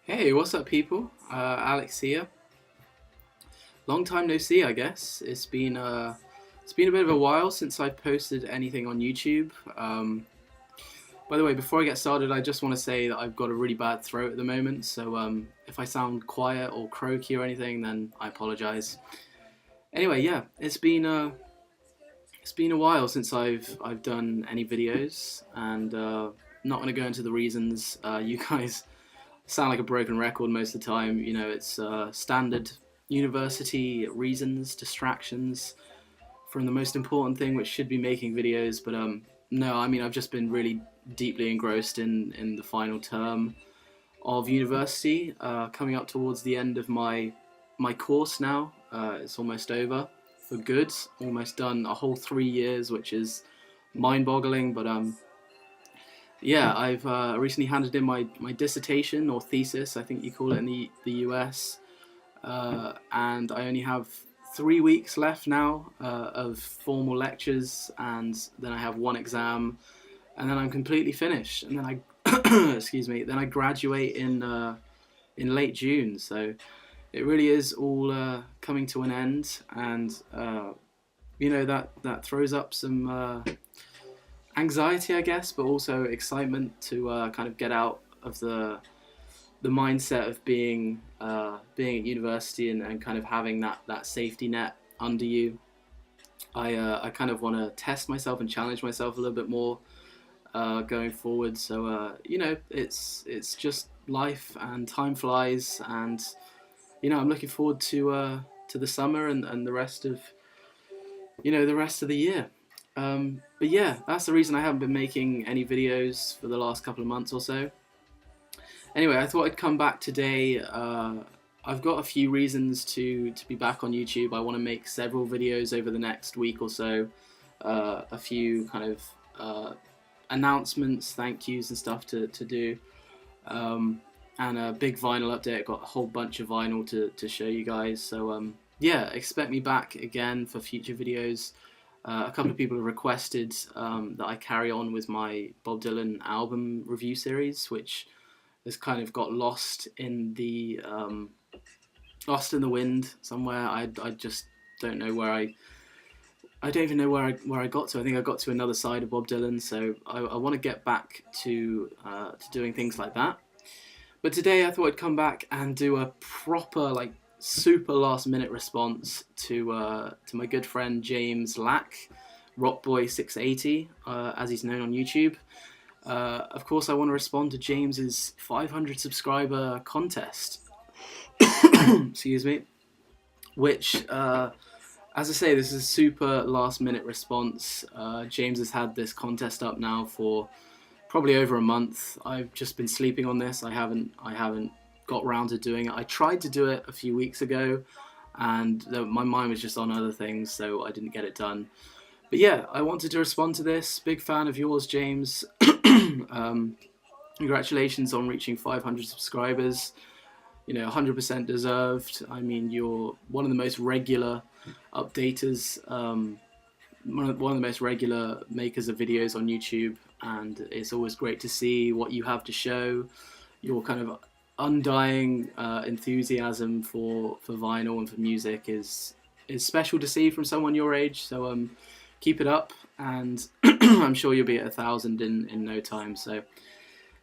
Hey, what's up, people? Alex here. Long time no see, I guess. It's been a bit of a while since I've posted anything on YouTube. By the way, before I get started, I just want to say that I've got a really bad throat at the moment, so if I sound quiet or croaky or anything, then I apologize. Anyway, yeah, it's been a while since I've done any videos, and not going to go into the reasons. You guys sound like a broken record most of the time. You know, it's standard university reasons, distractions from the most important thing, which should be making videos. But no, I mean, I've just been really deeply engrossed in the final term of university, coming up towards the end of my course now. It's almost over for good. Almost done a whole 3 years, which is mind-boggling. But yeah, I've recently handed in my dissertation or thesis, I think you call it in the US, and I only have 3 weeks left now of formal lectures, and then I have one exam, and then I'm completely finished. And then I, excuse me, then I graduate in late June. So it really is all coming to an end, and you know that throws up some anxiety, I guess, but also excitement to kind of get out of the mindset of being at university and kind of having that safety net under you. I kind of want to test myself and challenge myself a little bit more going forward. So you know, it's just life, and time flies, and you know, I'm looking forward to the summer and the rest of the rest of the year. But yeah, that's the reason I haven't been making any videos for the last couple of months or so. Anyway, I thought I'd come back today. I've got a few reasons to be back on YouTube. I want to make several videos over the next week or so. A few kind of announcements, thank yous and stuff to do. And a big vinyl update. I've got a whole bunch of vinyl to show you guys. So yeah, expect me back again for future videos. A couple of people have requested that I carry on with my Bob Dylan album review series, which has kind of got lost in the wind somewhere. I just don't know where I don't even know where I got to. I think I got to another side of Bob Dylan, so I want to get back to doing things like that. But today I thought I'd come back and do a proper, like, super last minute response to my good friend James Lack, Rockboy680, as he's known on YouTube. Of course, I want to respond to James's 500 subscriber contest. Excuse me. Which, as I say, this is a super last minute response. James has had this contest up now for probably over a month. I've just been sleeping on this. I haven't got round to doing it. I tried to do it a few weeks ago, and my mind was just on other things, so I didn't get it done. But yeah, I wanted to respond to this. Big fan of yours, James. Congratulations on reaching 500 subscribers. You know, 100% deserved. I mean, you're one of the most regular updaters, one of the most regular makers of videos on YouTube, and it's always great to see what you have to show. Your kind of undying enthusiasm for vinyl and for music is special to see from someone your age. So keep it up, and I'm sure you'll be at 1,000 in no time. So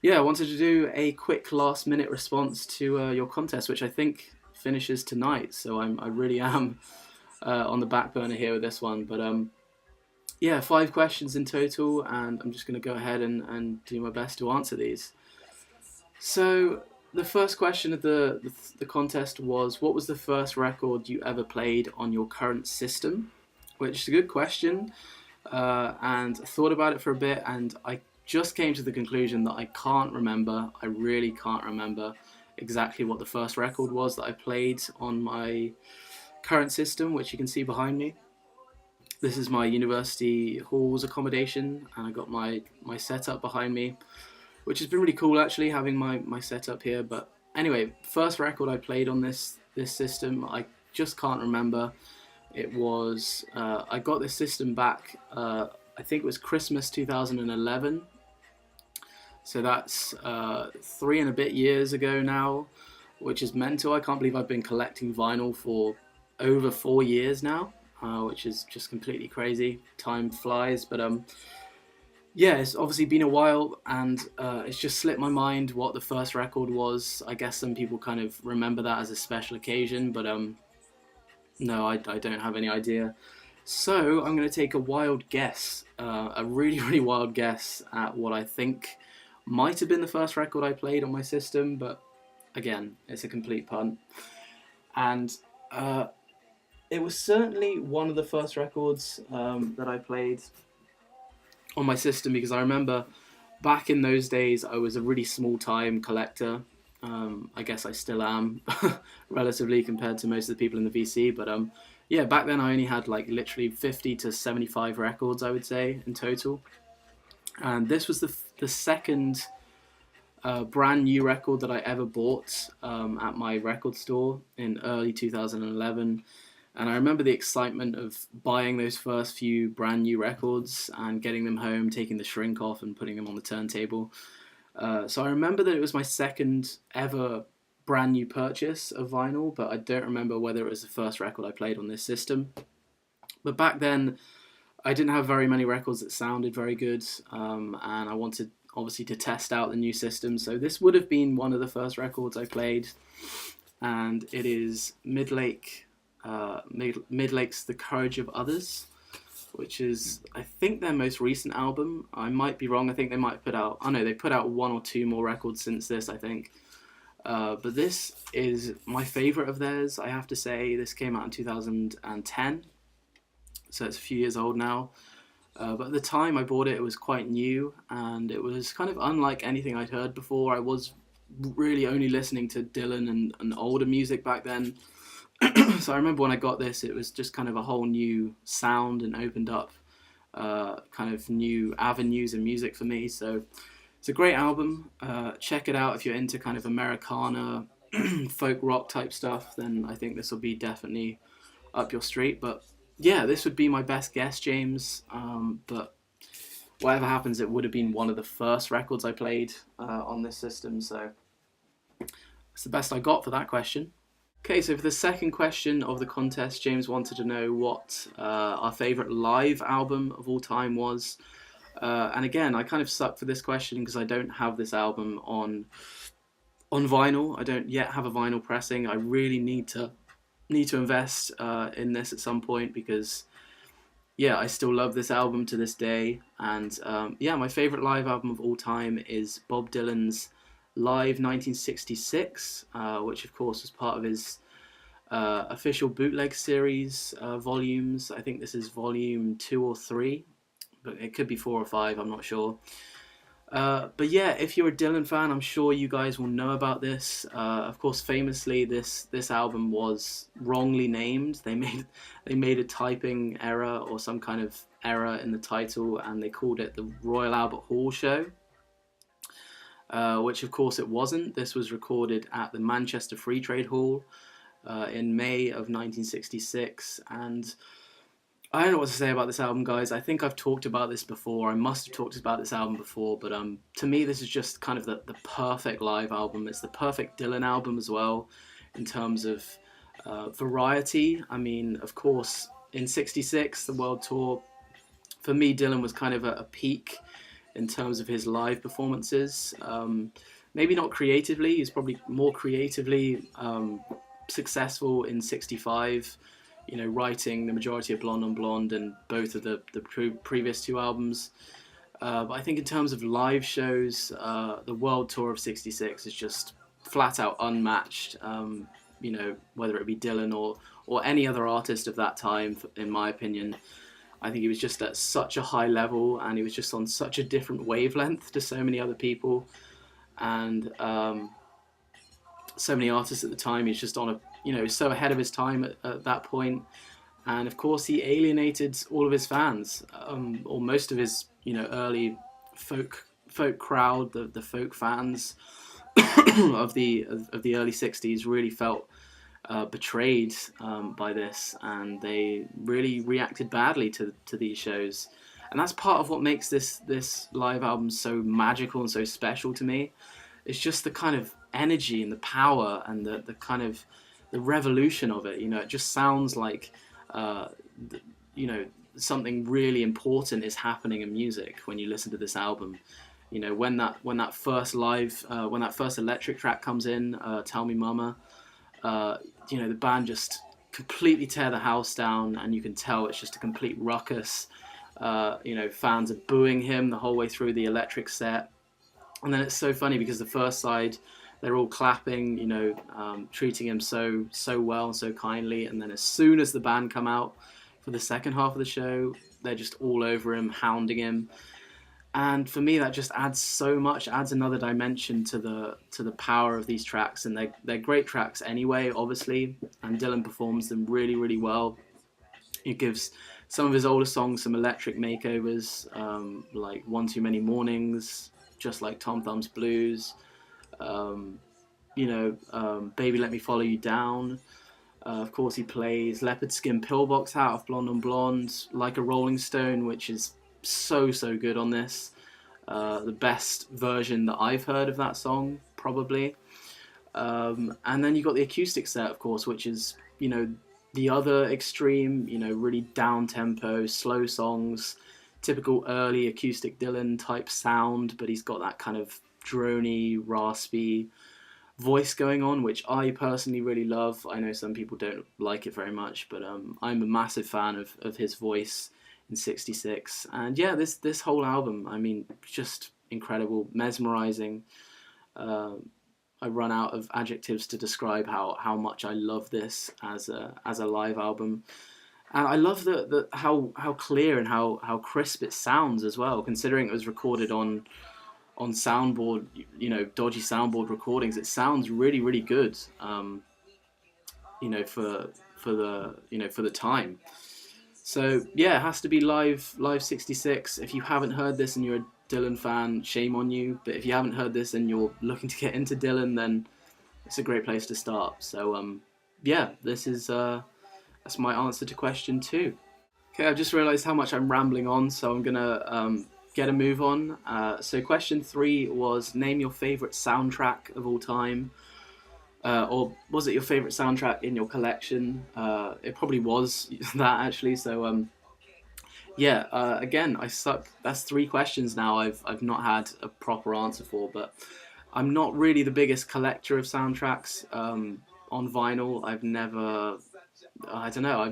yeah, I wanted to do a quick last minute response to your contest, which I think finishes tonight. So I really am on the back burner here with this one. But yeah, 5 questions in total, and I'm just going to go ahead and do my best to answer these. So the first question of the contest was, what was the first record you ever played on your current system? Which is a good question, and I thought about it for a bit, and I just came to the conclusion that I can't remember. I really can't remember exactly what the first record was that I played on my current system, which you can see behind me. This is my university halls accommodation, and I got my setup behind me, which has been really cool actually, having my setup here. But anyway, first record I played on this system, I just can't remember. It was I got this system back, I think it was Christmas 2011. So that's 3 and a bit years ago now, which is mental. I can't believe I've been collecting vinyl for over 4 years now, which is just completely crazy. Time flies, but yeah, it's obviously been a while, and it's just slipped my mind what the first record was. I guess some people kind of remember that as a special occasion, but no, I don't have any idea. So I'm going to take a wild guess, a really, really wild guess at what I think might have been the first record I played on my system, but again, it's a complete punt. And it was certainly one of the first records that I played on my system, because I remember back in those days I was a really small time collector. I guess I still am, relatively, compared to most of the people in the VC, but yeah, back then I only had like literally 50 to 75 records, I would say, in total. And this was the second brand new record that I ever bought at my record store in early 2011. And I remember the excitement of buying those first few brand new records and getting them home, taking the shrink off and putting them on the turntable. So I remember that it was my second ever brand new purchase of vinyl, but I don't remember whether it was the first record I played on this system. But back then, I didn't have very many records that sounded very good, and I wanted, obviously, to test out the new system. So this would have been one of the first records I played, and it is Midlake's The Courage of Others, which is, I think, their most recent album. I might be wrong. I think they might put out, they put out 1 or 2 more records since this, I think. But this is my favourite of theirs, I have to say. This came out in 2010, so it's a few years old now. But at the time I bought it, it was quite new, and it was kind of unlike anything I'd heard before. I was really only listening to Dylan and older music back then. So I remember when I got this, it was just kind of a whole new sound and opened up kind of new avenues in music for me. So it's a great album. Check it out if you're into kind of Americana, folk rock type stuff. Then I think this will be definitely up your street. But yeah, this would be my best guess, James. But whatever happens, it would have been one of the first records I played on this system. So it's the best I got for that question. Okay, so for the second question of the contest, James wanted to know what our favourite live album of all time was. And again, I kind of suck for this question because I don't have this album on vinyl. I don't yet have a vinyl pressing. I really need to invest in this at some point, because yeah, I still love this album to this day. And yeah, my favourite live album of all time is Bob Dylan's Live 1966, which of course was part of his official bootleg series volumes. I think this is volume 2 or 3, but it could be 4 or 5, I'm not sure. But yeah, if you're a Dylan fan, I'm sure you guys will know about this. Of course, famously, this album was wrongly named. They made a typing error or some kind of error in the title, and they called it the Royal Albert Hall Show. Which of course it wasn't. This was recorded at the Manchester Free Trade Hall in May of 1966, and I don't know what to say about this album, guys. I think I've talked about this before. I must have talked about this album before, but to me this is just kind of the perfect live album. It's the perfect Dylan album as well, in terms of variety. I mean, of course, in '66, the World Tour, for me, Dylan was kind of at a peak in terms of his live performances. Maybe not creatively. He's probably more creatively successful in '65, you know, writing the majority of Blonde on Blonde and both of the previous 2 albums. But I think in terms of live shows, the World Tour of '66 is just flat out unmatched. You know, whether it be Dylan or any other artist of that time, in my opinion. I think he was just at such a high level, and he was just on such a different wavelength to so many other people, and so many artists at the time. He's just on a, you know, so ahead of his time at that point. And of course, he alienated all of his fans, or most of his, you know, early folk crowd, the folk fans of the early '60s really felt betrayed by this, and they really reacted badly to these shows. and that's part of what makes this live album so magical and so special to me. It's just the kind of energy and the power and the kind of the revolution of it. You know, it just sounds like uh, you know, something really important is happening in music when you listen to this album. You know, when that first when that first electric track comes in, "Tell Me Mama," you know, the band just completely tear the house down, and you can tell it's just a complete ruckus. You know, fans are booing him the whole way through the electric set, and then it's so funny because the first side, they're all clapping, you know, treating him so well and so kindly, and then as soon as the band come out for the second half of the show, they're just all over him, hounding him. And for me, that just adds so much, adds another dimension to the power of these tracks, and they're great tracks anyway, obviously, and Dylan performs them really well. He gives some of his older songs some electric makeovers, like "One Too Many Mornings," "Just Like Tom Thumb's Blues," you know, "Baby Let Me Follow You Down." Of course, he plays "Leopard Skin Pillbox Hat" off "Blonde on Blonde," "Like a Rolling Stone," which is so good on this. The best version that I've heard of that song, probably. And then you got the acoustic set, of course, which is, you know, the other extreme, you know, really down tempo, slow songs, typical early acoustic Dylan type sound, but he's got that kind of drony, raspy voice going on, which I personally really love. I know some people don't like it very much, but I'm a massive fan of his voice in 66. And yeah, this whole album, I mean, just incredible, mesmerizing. I run out of adjectives to describe how much I love this as a live album. And I love how clear and how crisp it sounds as well, considering it was recorded on soundboard, you know, dodgy soundboard recordings. It sounds really good, you know, for the time. So yeah, it has to be live 66. If you haven't heard this and you're a Dylan fan, shame on you. But if you haven't heard this and you're looking to get into Dylan, then it's a great place to start. So yeah, this is that's my answer to question 2. Okay, I've just realised how much I'm rambling on, so I'm gonna get a move on. So question 3 was, name your favourite soundtrack of all time. Or was it your favourite soundtrack in your collection? It probably was that, actually. So yeah, again, I suck. That's 3 questions now I've not had a proper answer for, but I'm not really the biggest collector of soundtracks on vinyl. I've never, I don't know,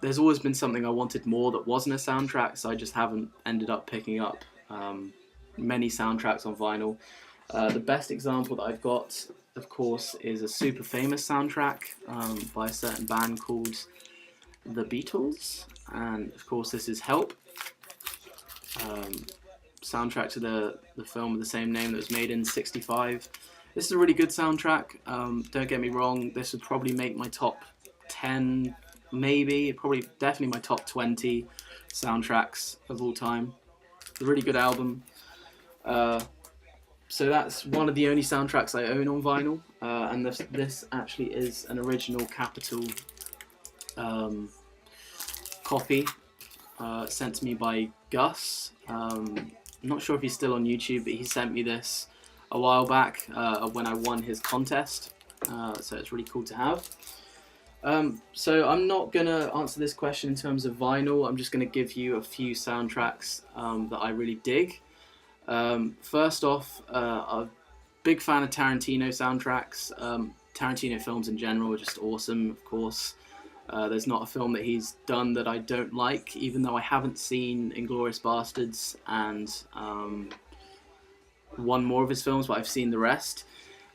there's always been something I wanted more that wasn't a soundtrack, so I just haven't ended up picking up many soundtracks on vinyl. The best example that I've got, of course, is a super famous soundtrack by a certain band called The Beatles, and of course this is Help, soundtrack to the film of the same name that was made in '65. This is a really good soundtrack. Don't get me wrong, this would probably make my top 10, maybe, definitely my top 20 soundtracks of all time. It's a really good album. So that's one of the only soundtracks I own on vinyl, and this actually is an original Capitol copy sent to me by Gus. I'm not sure if he's still on YouTube, but he sent me this a while back when I won his contest, so it's really cool to have. So I'm not going to answer this question in terms of vinyl. I'm just going to give you a few soundtracks that I really dig. First off, I'm a big fan of Tarantino soundtracks. Tarantino films in general are just awesome, of course. There's not a film that he's done that I don't like, even though I haven't seen Inglourious Basterds and one more of his films, but I've seen the rest.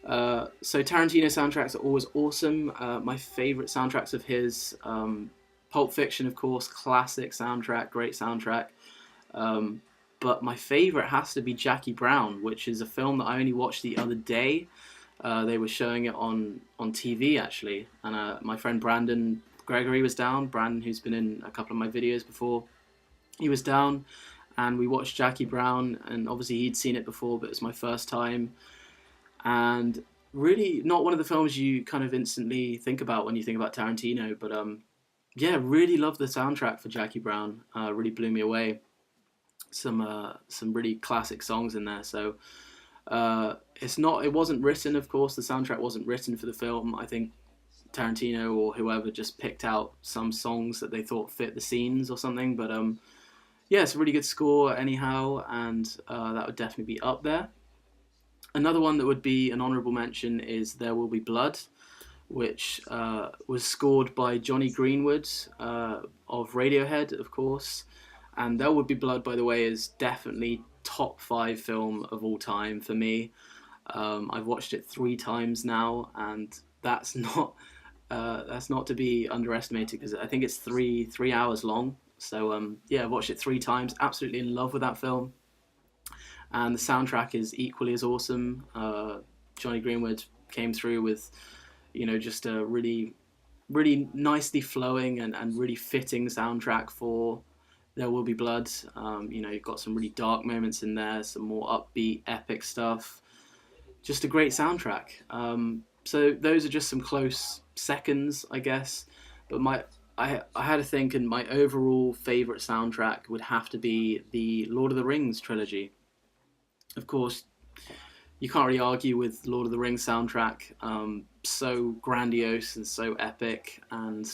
So Tarantino soundtracks are always awesome. My favourite soundtracks of his, Pulp Fiction, of course, classic soundtrack, great soundtrack. But my favourite has to be Jackie Brown, which is a film that I only watched the other day. They were showing it on TV, actually, and my friend Brandon Gregory was down. Brandon, who's been in a couple of my videos before, he was down, and we watched Jackie Brown, and obviously he'd seen it before, but it was my first time, and really not one of the films you kind of instantly think about when you think about Tarantino, but yeah, really loved the soundtrack for Jackie Brown. Really blew me away. some really classic songs in there. So it wasn't written, of course, the soundtrack wasn't written for the film. I think Tarantino or whoever just picked out some songs that they thought fit the scenes or something. But yeah, it's a really good score anyhow, and that would definitely be up there. Another one that would be an honourable mention is There Will Be Blood, which was scored by Johnny Greenwood of Radiohead, of course. And There Will Be Blood, by the way, is definitely top 5 film of all time for me. I've watched it 3 times now, and that's not to be underestimated, because I think it's three hours long. So yeah, I've watched it 3 times. Absolutely in love with that film, and the soundtrack is equally as awesome. Johnny Greenwood came through with, just a really, really nicely flowing and really fitting soundtrack for There Will Be Blood. You've got some really dark moments in there, some more upbeat, epic stuff. Just a great soundtrack. So those are just some close seconds, I guess. But I had to think, and my overall favourite soundtrack would have to be the Lord of the Rings trilogy. Of course, you can't really argue with Lord of the Rings soundtrack. So grandiose and so epic, and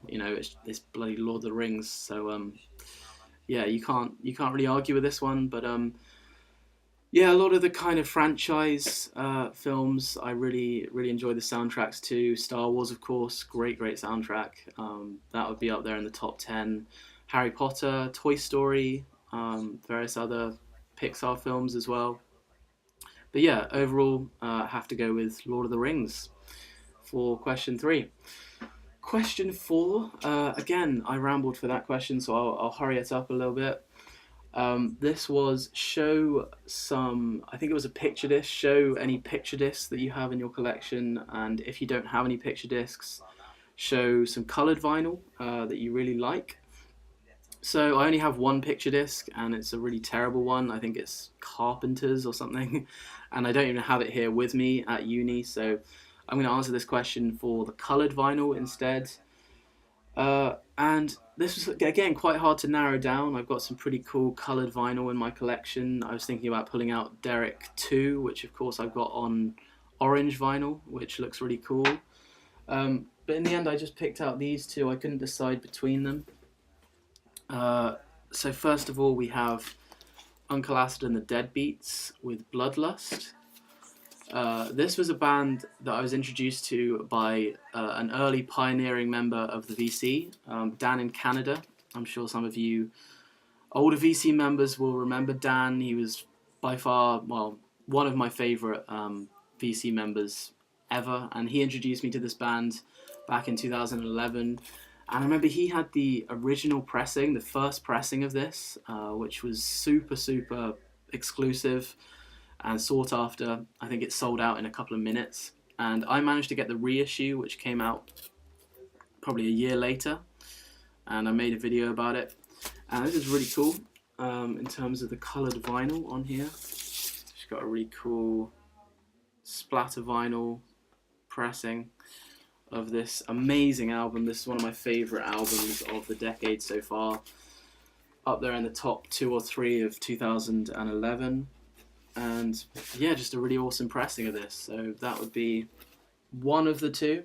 it's bloody Lord of the Rings. So yeah, you can't really argue with this one. But yeah, a lot of the kind of franchise films, I really enjoy the soundtracks too. Star Wars, of course, great soundtrack. That would be up there in the top 10. Harry Potter, Toy Story, various other Pixar films as well. But yeah, overall, I have to go with Lord of the Rings for question 3. Question 4, again, I rambled for that question, so I'll hurry it up a little bit. This was I think it was a picture disc. Show any picture discs that you have in your collection, and if you don't have any picture discs, show some coloured vinyl that you really like. So I only have one picture disc, and it's a really terrible one. I think it's Carpenter's or something, and I don't even have it here with me at uni, so I'm going to answer this question for the coloured vinyl instead. And this was, again, quite hard to narrow down. I've got some pretty cool coloured vinyl in my collection. I was thinking about pulling out Derek 2, which of course I've got on orange vinyl, which looks really cool. But in the end, I just picked out these 2. I couldn't decide between them. So first of all, we have Uncle Acid and the Deadbeats with Bloodlust. This was a band that I was introduced to by an early pioneering member of the VC, Dan in Canada. I'm sure some of you older VC members will remember Dan. He was by far, one of my favourite VC members ever, and he introduced me to this band back in 2011. And I remember he had the original pressing, the first pressing of this, which was super exclusive and sought after. I think it sold out in a couple of minutes, and I managed to get the reissue, which came out probably a year later, and I made a video about it. And this is really cool in terms of the coloured vinyl on here. It's got a really cool splatter vinyl pressing of this amazing album. This is one of my favourite albums of the decade so far, up there in the top 2 or 3 of 2011. And yeah, just a really awesome pressing of this. So that would be one of the 2.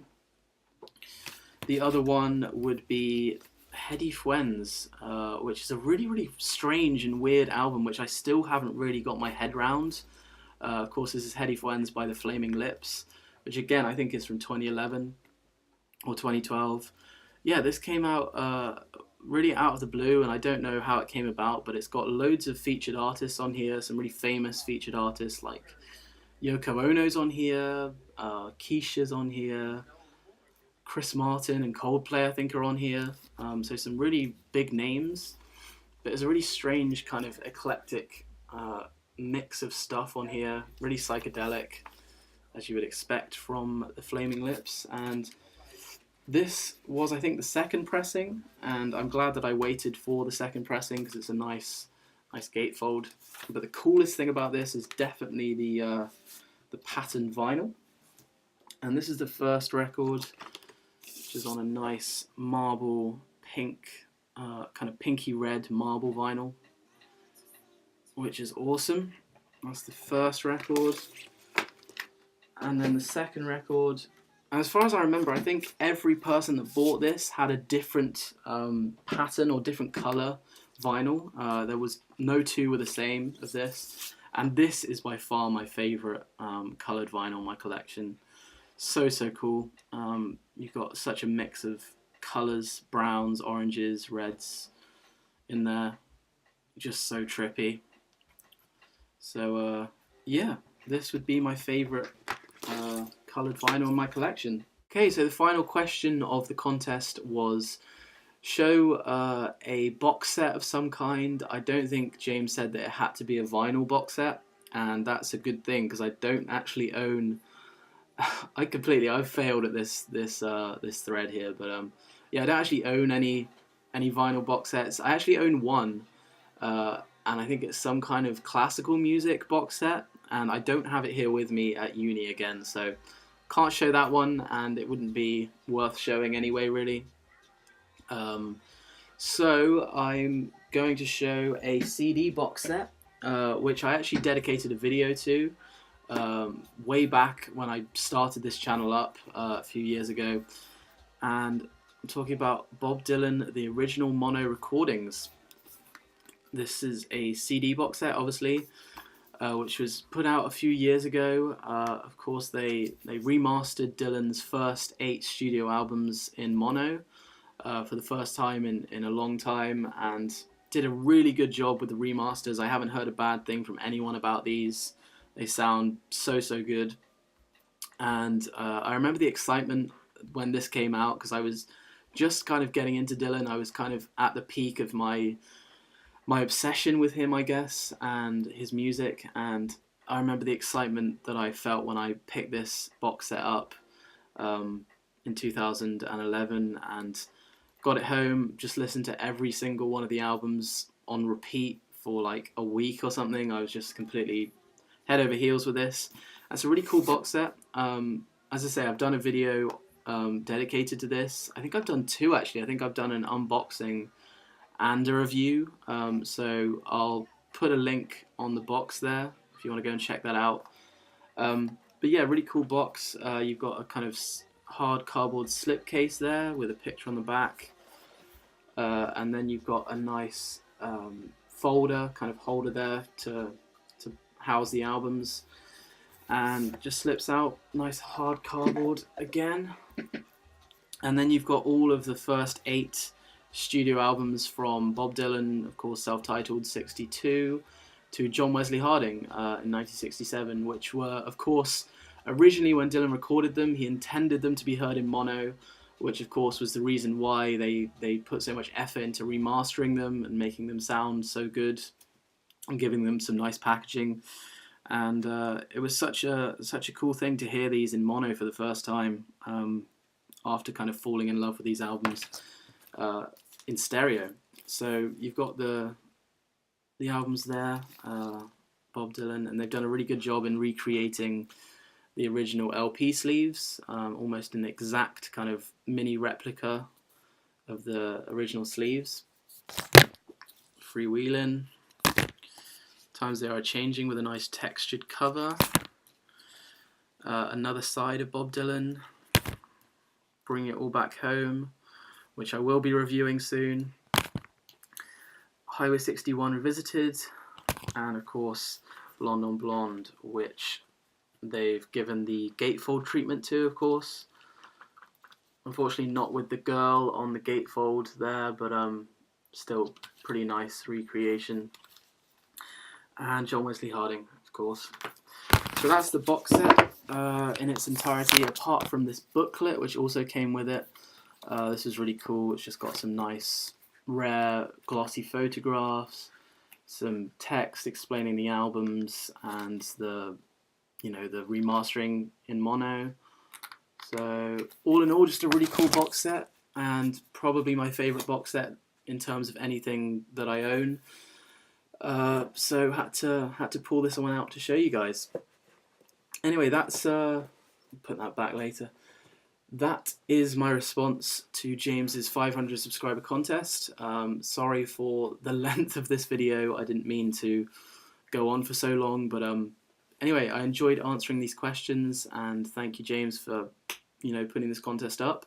The other one would be Hedy Fuen's, which is a really strange and weird album, which I still haven't really got my head round. Of course, this is Hedy Fuen's by the Flaming Lips, which again I think is from 2011 or 2012. Yeah, this came out really out of the blue, and I don't know how it came about, but it's got loads of featured artists on here, some really famous featured artists like Yoko Ono's on here, Keisha's on here, Chris Martin and Coldplay I think are on here, so some really big names, but it's a really strange kind of eclectic mix of stuff on here, really psychedelic, as you would expect from the Flaming Lips. And this was, I think, the second pressing, and I'm glad that I waited for the second pressing because it's a nice gatefold. But the coolest thing about this is definitely the patterned vinyl, and this is the first record, which is on a nice marble pink, kind of pinky red marble vinyl. which is awesome. That's the first record. And then the second record, as far as I remember, I think every person that bought this had a different pattern or different colour vinyl. There was no two were the same as this. And this is by far my favourite coloured vinyl in my collection. So cool. You've got such a mix of colours, browns, oranges, reds in there. Just so trippy. So yeah, this would be my favourite coloured vinyl in my collection. Okay, so the final question of the contest was show a box set of some kind. I don't think James said that it had to be a vinyl box set, and that's a good thing because I don't actually own. I've failed at this thread here, but yeah, I don't actually own any vinyl box sets. I actually own one, and I think it's some kind of classical music box set, and I don't have it here with me at uni again, so can't show that one, and it wouldn't be worth showing anyway, really. So I'm going to show a CD box set, which I actually dedicated a video to way back when I started this channel up a few years ago, and I'm talking about Bob Dylan, the original mono recordings. This is a CD box set, obviously, which was put out a few years ago. Of course, they remastered Dylan's first 8 studio albums in mono for the first time in a long time, and did a really good job with the remasters. I haven't heard a bad thing from anyone about these. They sound so good. And I remember the excitement when this came out, because I was just kind of getting into Dylan. I was kind of at the peak of my obsession with him, I guess, and his music, and I remember the excitement that I felt when I picked this box set up in 2011 and got it home, just listened to every single one of the albums on repeat for like a week or something. I was just completely head over heels with this. It's a really cool box set. As I say, I've done a video dedicated to this. I think I've done 2 actually. I think I've done an unboxing and a review, so I'll put a link on the box there if you want to go and check that out. But yeah, really cool box. You've got a kind of hard cardboard slipcase there with a picture on the back, and then you've got a nice folder, kind of holder there to house the albums, and just slips out nice hard cardboard again. And then you've got all of the first 8 studio albums from Bob Dylan, of course, self-titled 62, to John Wesley Harding in 1967, which were, of course, originally when Dylan recorded them, he intended them to be heard in mono, which of course was the reason why they put so much effort into remastering them and making them sound so good and giving them some nice packaging. And it was such a cool thing to hear these in mono for the first time, after kind of falling in love with these albums in stereo. So you've got the albums there, Bob Dylan, and they've done a really good job in recreating the original LP sleeves, almost an exact kind of mini replica of the original sleeves. Freewheeling. Times they are changing with a nice textured cover. Another side of Bob Dylan. Bring It All Back Home, which I will be reviewing soon. Highway 61 Revisited, and of course Blonde on Blonde, which they've given the gatefold treatment to, of course. Unfortunately not with the girl on the gatefold there, but still pretty nice recreation. And John Wesley Harding, of course. So that's the box set in its entirety, apart from this booklet, which also came with it. This is really cool. It's just got some nice, rare, glossy photographs, some text explaining the albums, and the remastering in mono. So all in all, just a really cool box set, and probably my favourite box set in terms of anything that I own. So had to pull this one out to show you guys. Anyway, that's put that back later. That is my response to James's 500 subscriber contest. Sorry for the length of this video. I didn't mean to go on for so long. But anyway, I enjoyed answering these questions, and thank you, James, for putting this contest up.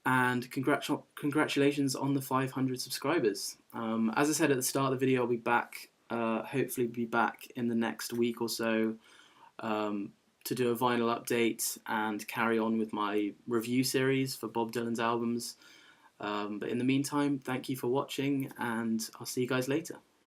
And congratulations on the 500 subscribers. As I said at the start of the video, I'll be back, hopefully be back in the next week or so to do a vinyl update and carry on with my review series for Bob Dylan's albums. But in the meantime, thank you for watching, and I'll see you guys later.